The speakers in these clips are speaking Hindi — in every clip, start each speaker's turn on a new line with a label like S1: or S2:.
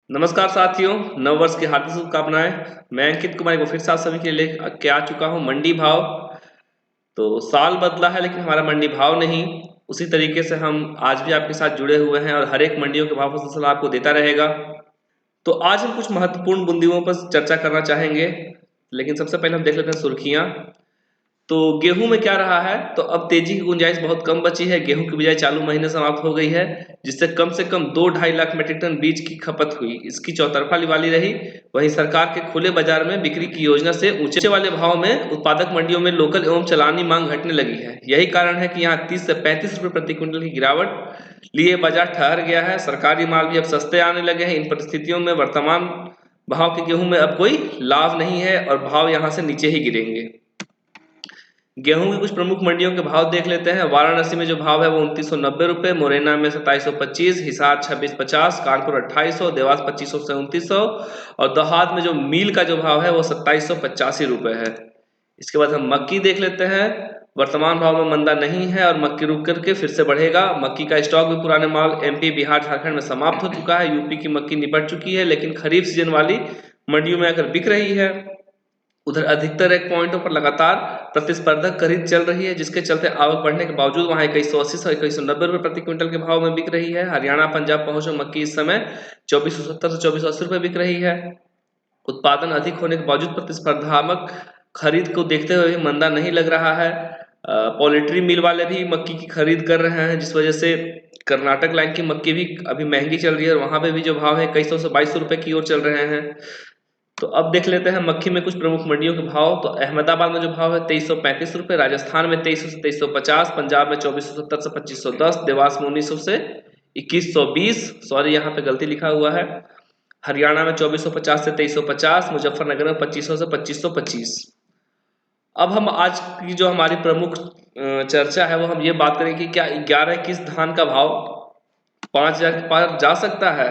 S1: नमस्कार साथियों, नववर्ष की हार्दिक शुभकामनाएं। मैं अंकित कुमार एक बार फिर से आप सभी के लिए के आ चुका हूं मंडी भाव। तो साल बदला है लेकिन हमारा मंडी भाव नहीं। उसी तरीके से हम आज भी आपके साथ जुड़े हुए हैं और हर एक मंडियों के भाव का सिलसिला आपको देता रहेगा। तो आज हम कुछ महत्वपूर्ण बिंदुओं पर चर्चा करना चाहेंगे, लेकिन सबसे पहले हम देख लेते हैं सुर्खियां। तो गेहूं में क्या रहा है, तो अब तेजी की गुंजाइश बहुत कम बची है। गेहूं की बिजाई चालू महीने समाप्त हो गई है, जिससे कम से कम 2-2.5 लाख मीट्रिक टन बीज की खपत हुई। इसकी चौतरफा निवाली रही। वहीं सरकार के खुले बाजार में बिक्री की योजना से ऊंचे वाले भाव में उत्पादक मंडियों में लोकल एवं चलानी मांग घटने लगी है। यही कारण है कि यहाँ 30 से 35 रुपए प्रति क्विंटल की गिरावट लिए बाजार ठहर गया है। सरकारी माल भी अब सस्ते आने लगे हैं। इन परिस्थितियों में वर्तमान भाव के गेहूं में अब कोई लाभ नहीं है और भाव यहाँ से नीचे ही गिरेंगे। गेहूं की कुछ प्रमुख मंडियों के भाव देख लेते हैं। वाराणसी में जो भाव है वो 2990 रुपए, मुरैना में 2725, हिसार 2650, कानपुर 2800, देवास 2500 से 2900 और देहात में जो मील का जो भाव है वो 2785 रुपए है। इसके बाद हम मक्की देख लेते हैं। वर्तमान भाव में मंदा नहीं है और मक्की रुक करके फिर से बढ़ेगा। मक्की का स्टॉक भी पुराने माल एमपी, बिहार, झारखंड में समाप्त हो चुका है। यूपी की मक्की निपट चुकी है, लेकिन खरीफ सीजन वाली मंडियों में आकर बिक रही है। उधर अधिकतर एक पॉइंटों पर लगातार प्रतिस्पर्धक खरीद चल रही है, जिसके चलते आवक बढ़ने के बावजूद वहां 2180 से 2190 रुपए प्रति क्विंटल के भाव में बिक रही है। हरियाणा, पंजाब पहुंचे मक्की इस समय 2470 से 2480 रुपए बिक रही है। उत्पादन अधिक होने के बावजूद प्रतिस्पर्धात्मक खरीद को देखते हुए भी मंदा नहीं लग रहा है। पोल्ट्री मिल वाले भी मक्की की खरीद कर रहे हैं, जिस वजह से कर्नाटक लाइन की मक्की भी अभी महंगी चल रही है और वहां पे भी जो भाव है 2100 से 2200 रुपए की ओर चल रहे हैं। तो अब देख लेते हैं मक्खी में कुछ प्रमुख मंडियों के भाव। तो अहमदाबाद में जो भाव है 2335 रुपए, राजस्थान में 2300 से 2350, पंजाब में 2470 से 2510, देवास में 1900 से 2120, सॉरी यहाँ पे गलती लिखा हुआ है, हरियाणा में 2450 से 2350, मुजफ्फरनगर में 2500 से 2525। अब हम आज की जो हमारी प्रमुख चर्चा है वो हम ये बात करें कि क्या 11-21 धान का भाव 5000 के पार जा सकता है।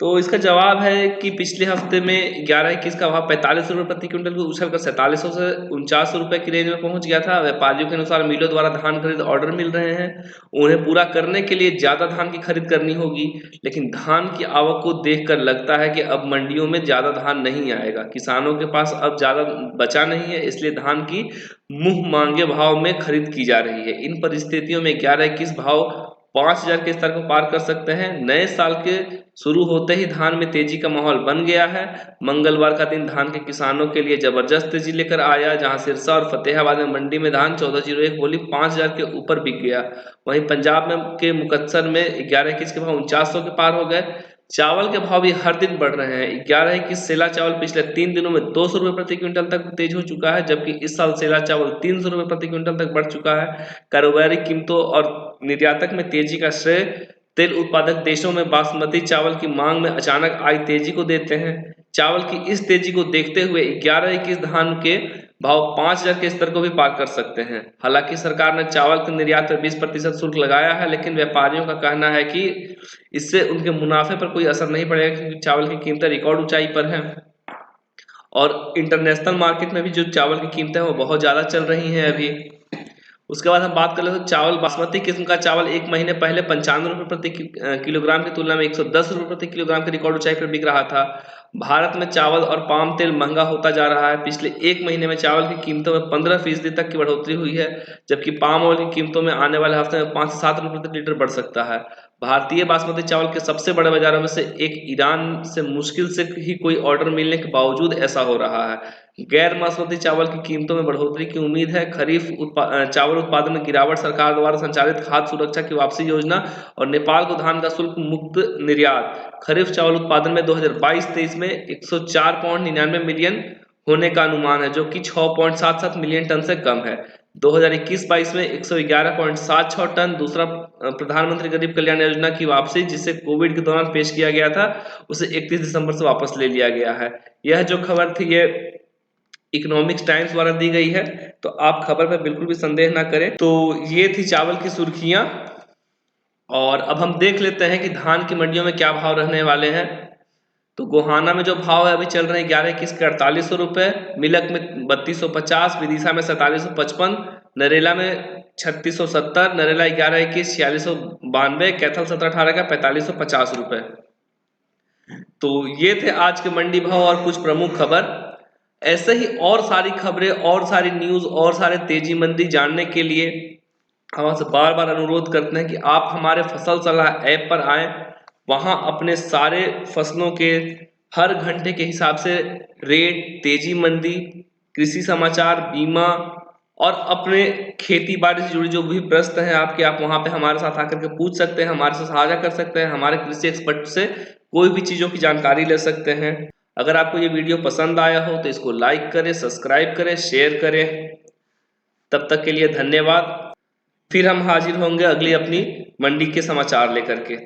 S1: तो इसका जवाब है कि पिछले हफ्ते में 11-21 का भाव 45 रुपए प्रति क्विंटल को उछल कर 4700 से 4900 रुपए की रेंज में पहुंच गया था। व्यापारियों के अनुसार मिलों द्वारा धान खरीद ऑर्डर मिल रहे हैं, उन्हें पूरा करने के लिए ज्यादा धान की खरीद करनी होगी। लेकिन धान की आवक को देखकर लगता है कि अब मंडियों में ज्यादा धान नहीं आएगा। किसानों के पास अब ज्यादा बचा नहीं है, इसलिए धान की मुंह मांगे भाव में खरीद की जा रही है। इन परिस्थितियों में 11-21 भाव 5000 के स्तर को पार कर सकते हैं। नए साल के शुरू होते ही धान में तेजी का माहौल बन गया है। मंगलवार का दिन धान के किसानों के लिए जबरदस्त तेजी लेकर आया, जहां सिरसा और फतेहाबाद में मंडी में धान 1401 बोली 5000 के ऊपर बिक गया। वहीं पंजाब में के मुकत्सर में 11-21 के भाव 4900 के पार हो गए। चावल के भाव भी हर दिन बढ़ रहे हैं। 11-21 सेला चावल पिछले 3 दिनों में 200 रुपए प्रति क्विंटल तक तेज हो चुका है, जबकि इस साल सेला चावल 300 रुपए प्रति क्विंटल तक बढ़ चुका है। कारोबारी कीमतों और निर्यातक में तेजी का श्रेय तेल उत्पादक देशों में बासमती चावल की मांग में अचानक आई तेजी को देते हैं। चावल की इस तेजी को देखते हुए 11-21 धान के भाव 5000 के स्तर को भी पार कर सकते हैं। हालांकि सरकार ने चावल के निर्यात पर 20% शुल्क लगाया है, लेकिन व्यापारियों का कहना है कि इससे उनके मुनाफे पर कोई असर नहीं पड़ेगा, क्योंकि चावल की कीमतें रिकॉर्ड ऊंचाई पर हैं और इंटरनेशनल मार्केट में भी जो चावल की कीमतें हैं वो बहुत ज्यादा चल रही हैं अभी। उसके बाद हम बात कर लेते हैं चावल। बासमती किस्म का चावल एक महीने पहले 95 रुपए प्रति किलोग्राम की तुलना में 110 रुपए प्रति किलोग्राम के रिकॉर्ड ऊंचाई पर बिक रहा था। भारत में चावल और पाम तेल महंगा होता जा रहा है। पिछले एक महीने में चावल की कीमतों में 15% तक की बढ़ोतरी हुई है, जबकि पाम ऑयल की कीमतों में आने वाले हफ्ते में 5 से 7 रुपए प्रति लीटर बढ़ सकता है। भारतीय बासमती चावल के सबसे बड़े बाजारों में से एक ईरान से मुश्किल से ही कोई ऑर्डर मिलने के बावजूद ऐसा हो रहा है। गैर बासमती चावल की कीमतों में बढ़ोतरी की उम्मीद है। खरीफ चावल उत्पादन में गिरावट, सरकार द्वारा संचालित खाद्य सुरक्षा की वापसी योजना और नेपाल को धान का शुल्क मुक्त निर्यात खरीफ चावल उत्पादन में 2022-23 में 104.99 मिलियन होने का अनुमान है, जो कि 6.77 मिलियन टन से कम है। 2021-22 में 111.76 टन। दूसरा, प्रधानमंत्री गरीब कल्याण योजना की वापसी, जिसे कोविड के दौरान पेश किया गया था, उसे 31 दिसंबर से वापस ले लिया गया है। यह जो खबर थी ये इकोनॉमिक्स टाइम्स द्वारा दी गई है, तो आप खबर पर बिल्कुल भी संदेह ना करें। तो ये थी चावल की सुर्खियां। और अब हम देख लेते हैं कि धान की मंडियों में क्या भाव रहने वाले हैं। तो गोहाना में जो भाव है अभी चल रहे हैं 11-21 के 4800 रुपए, मिलक में 3250, विदिशा में 4755, नरेला में 3670, नरेला 11-21 4692, कैथल 17-18 का 4550 रुपए। तो ये थे आज के मंडी भाव और कुछ प्रमुख खबर। ऐसे ही और सारी खबरें और सारी न्यूज और सारे तेजी मंदी जानने के लिए हम आपसे बार बार अनुरोध करते हैं कि आप हमारे फसल सलाह ऐप पर आएं। वहां अपने सारे फसलों के हर घंटे के हिसाब से रेट, तेजी मंदी, कृषि समाचार, बीमा और अपने खेती बाड़ी से जुड़ी जो भी प्रश्न हैं आपके, आप वहां पे हमारे साथ आकर के पूछ सकते हैं, हमारे साथ साझा कर सकते हैं, हमारे कृषि एक्सपर्ट से कोई भी चीजों की जानकारी ले सकते हैं। अगर आपको ये वीडियो पसंद आया हो तो इसको लाइक करें, सब्सक्राइब करें, शेयर करें। तब तक के लिए धन्यवाद। फिर हम हाजिर होंगे अगली अपनी मंडी के समाचार लेकर के।